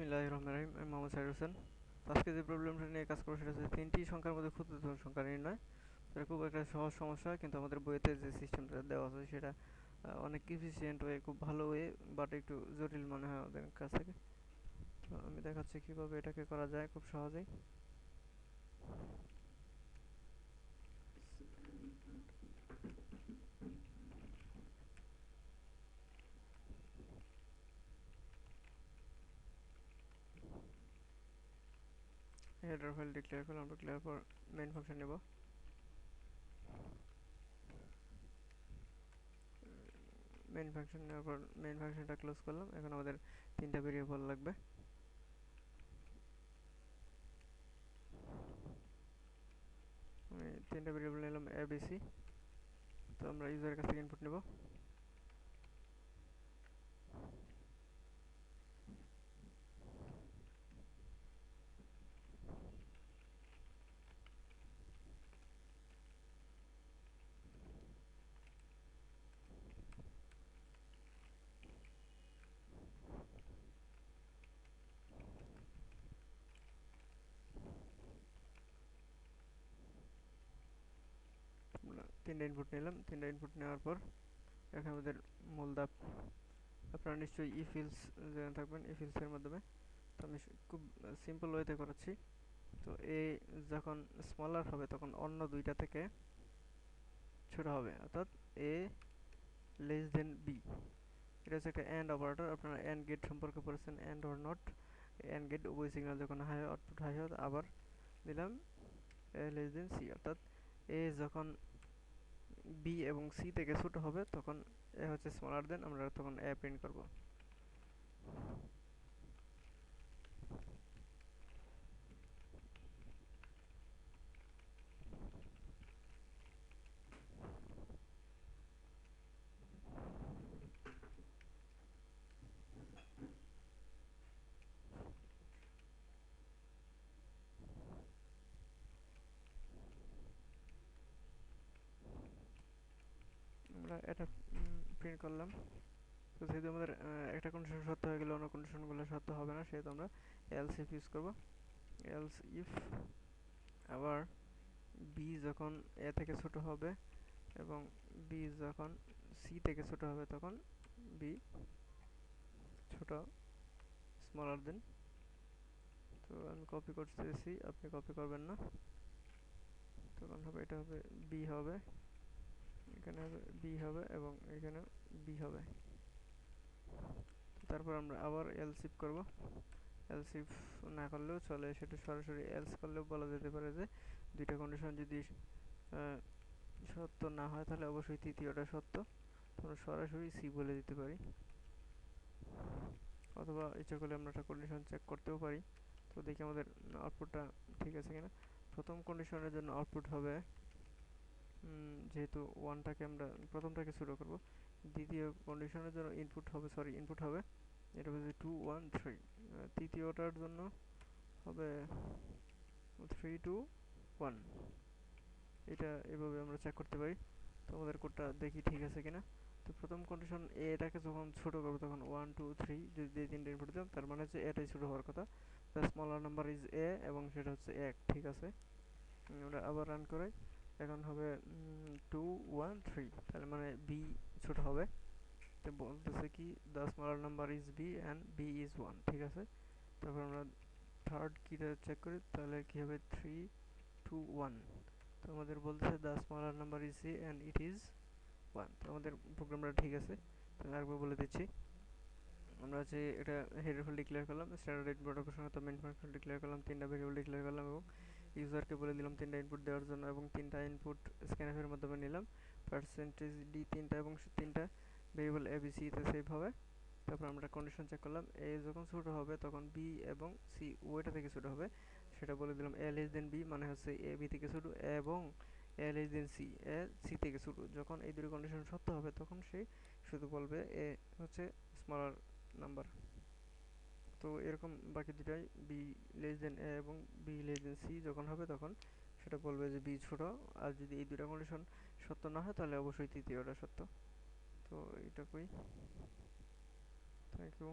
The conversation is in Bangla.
বিসমিল্লাহির রহমানির রহিম। আমি মোহাম্মদ সাইর হোসেন। আজকে যে প্রবলেমটা নিয়ে কাজ করবো সেটা হচ্ছে তিনটি সংখ্যার মধ্যে ক্ষুদ্রতম সংখ্যা নির্ণয়। এটা খুব একটা সহজ সমস্যা, কিন্তু আমাদের বইয়েতে যে সিস্টেমটা দেওয়া আছে সেটা অনেক ইফিসিয়েন্ট ওয়ে, খুব ভালো ওয়ে, বাট একটু জটিল মনে হয় আমাদের কাছ থেকে। তো আমি দেখাচ্ছি কিভাবে এটাকে করা যায় খুব সহজেই। হেডার ফাইল ডিক্লেয়ার করলাম, ডিক্লেয়ার পর মেইন ফাংশন নেব। মেইন ফাংশন নেওয়ার পর মেইন ফাংশনটা ক্লোজ করলাম। এখন আমাদের তিনটা ভেরিয়েবল লাগবে। আমি তিনটা ভেরিয়েবল নিলাম এ বি সি। তো আমরা ইউজারের কাছ থেকে ইনপুট নেব। আমরা তিনটা ইনপুট নিলাম। তিনটা ইনপুট নেওয়ার পর এখন আমাদের মূল ধাপ, আপনারা নিশ্চয়ই ইফিলস জেনে থাকবেন, ইফিলসের মাধ্যমে। তো আমি খুব সিম্পল ওয়েতে করাচ্ছি। তো এ যখন স্মলার হবে তখন অন্য দুইটা থেকে ছোট হবে, অর্থাৎ এ লেস দেন বি। এটা হচ্ছে একটা অ্যান্ড অপারেটর। আপনারা অ্যান্ড গেট সম্পর্কে পড়েছেন, and or not. And gate উভয় সিগন্যাল যখন হাই হয়, আউটপুট হাই হয়, আবার দিলাম এ লেস দেন সি, অর্থাৎ এ যখন বি এবং সি থেকে ছোট হবে তখন এ হচ্ছে স্মলার দেন, আমরা তখন এ প্রিন্ট করব। আমরা এটা প্রিন্ট করলাম। তো যেহেতু আমাদের একটা কন্ডিশন সত্য হয়ে গেলে অন্য কন্ডিশনগুলো সত্য হবে না, সেহেতু আমরা এলস ইফ ইউজ করব। এলস ইফ আবার বি যখন এ থেকে ছোট হবে এবং বি যখন সি থেকে ছোট হবে তখন বি ছোট, স্মলার দেন। তো আমি কপি করতেছি, আপনি কপি করবেন না। তখন হবে এটা হবে বি হবে, এখানে হবে বি হবে এবং এখানে বি হবে। তারপর আমরা আবার এলস ইফ করব। এলস ইফ না করলেও চলে, সেটা সরাসরি এলস করলেও বলা যেতে পারে যে দুইটা কন্ডিশন যদি সত্য না হয় তাহলে অবশ্যই তৃতীয়টা সত্য। আমরা সরাসরি সি বলে দিতে পারি, অথবা ইচ্ছা করলে আমরা একটা কন্ডিশন চেক করতেও পারি। তো দেখি আমাদের আউটপুটটা ঠিক আছে কিনা। প্রথম কন্ডিশনের জন্য আউটপুট হবে, যেহেতু ওয়ানটাকে আমরা প্রথমটাকে শুরু করব, দ্বিতীয় কন্ডিশনের জন্য ইনপুট হবে, সরি ইনপুট হবে এটা হচ্ছে 2 1 3। তৃতীয়টার জন্য হবে 3 2 1। এটা এভাবে আমরা চেক করতে পারি। তো আমাদের কোডটা দেখি ঠিক আছে কিনা। তো প্রথম কন্ডিশন এটাকে যখন ছোট করবো তখন 1 2 3 যদি এই তিনটে ইনপুট দিলাম, তার মানে হচ্ছে এটাই ছোট হওয়ার কথা। The smaller number is a এবং সেটা হচ্ছে 1, ঠিক আছে। আমরা আবার রান করাই। এখন হবে 2 1 3, তার মানে বি ছোট হবে। তো বলতেছে কি the smaller number is B and B is 1, ঠিক আছে। তারপর আমরা থার্ড কিটা চেক করি, তাহলে কি হবে 3 2 1। তো আমাদের বলতেছে the smaller number is C and it is 1। তো আমাদের প্রোগ্রামটা ঠিক আছে। তো আমি আরেকবার বলে দিচ্ছি। আমরা হচ্ছে এটা হেডার ফাইল ডিক্লেয়ার করলাম, স্ট্যান্ডার্ড ইনপুট সঙ্গে মেইন ফাংশন ডিক্লেয়ার করলাম, তিনটা ভেরিয়েবল ডিক্লেয়ার করলাম এবং ইউজারকে বলে দিলাম তিনটা ইনপুট দেওয়ার জন্য, এবং তিনটা ইনপুট স্ক্যানফের মাধ্যমে নিলাম পার্সেন্টেজ ডি তিনটা এবং তিনটা ভেরিয়েবল এ বি সিতে সেভ হবে। তারপর আমরা কন্ডিশন চেক করলাম, এ যখন ছোটো হবে তখন বি এবং সি ওইটা থেকে ছোটো হবে, সেটা বলে দিলাম এ লেস দেন বি, মানে হচ্ছে এ বি থেকে ছোটো, এবং A less than C, A C থেকে ছোটো। যখন এই দুটো কন্ডিশন সত্য হবে তখন সে শুধু বলবে এ হচ্ছে স্মলার নাম্বার। তো এরকম বাকি দুটাই বি লেস দেন এ এবং বি লেস দেন সি যখন হবে তখন সেটা বলবে যে বি ছোট। আর যদি এই দুটা কন্ডিশন সত্য না হয় তাহলে অবশ্যই তৃতীয়টা সত্য। তো এইটুকুই। Thank you.